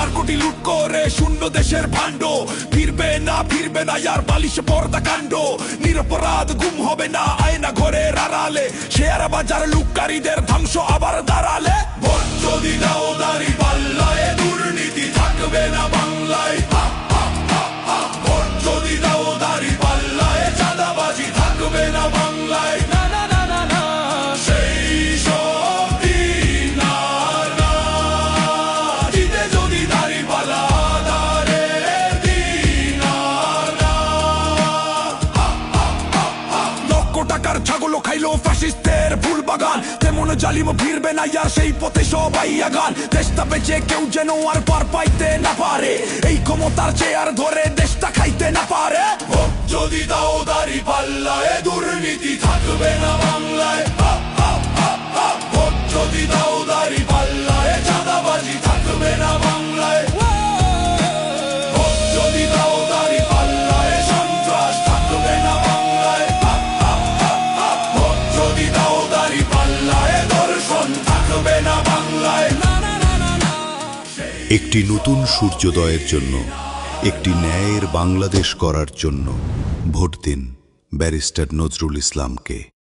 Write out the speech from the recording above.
হাজার কোটি লুট করে শূন্য দেশের ভাণ্ড। ফিরবে না আর বালিশে পর্দা কাণ্ড। নিরপরাধ গুম হবে না আয়না ঘরের আড়ালে। শেয়ার বাজার লুটকারীদের ধ্বংস আবার দাঁড়ালে। ভোট যদি দাও দাঁড়ি পাল্লায়, দুর্নীতি থাকবে না বাংলায়। ভোট যদি দাও দাঁড়ি পাল্লায়, চাঁদাবাজি থাকবে না বাংলায়। না না না না না, সেই সব দিন আর না। জিতে যদি দাঁড়ি পাল্লা, আধারের দিন আর না। লক্ষ টাকার ছাগলও খাইলো ফ্যাসিস্টের ফুল বাগান। তেমন জালিম ফিরবে না আর সেই পথে সবাই আগান। দেশটা বেঁচে কেউ যেন আর পার পাইতে না পারে, এই ক্ষমতার চেয়ার ধরে দেশটা খাইতে না পারে। ভোট যদি দাও দাঁড়ি পাল্লায়, দুর্নীতি থাকবে না বাংলায়। ভোট যদি দাও দাঁড়ি পাল্লায়, চাঁদাবাজি থাকবে না বাংলায়। ভোট যদি দাও দাঁড়ি পাল্লায়, সন্ত্রাস থাকবে না বাংলায়। ভোট যদি দাও দাঁড়ি পাল্লায়, ধর্ষণ থাকবে না বাংলায়। একটি নতুন সূর্যোদয়ের জন্য, একটি ন্যায়ের বাংলাদেশ করার জন্য ভোট দিন ব্যারিস্টার নজরুল ইসলামকে।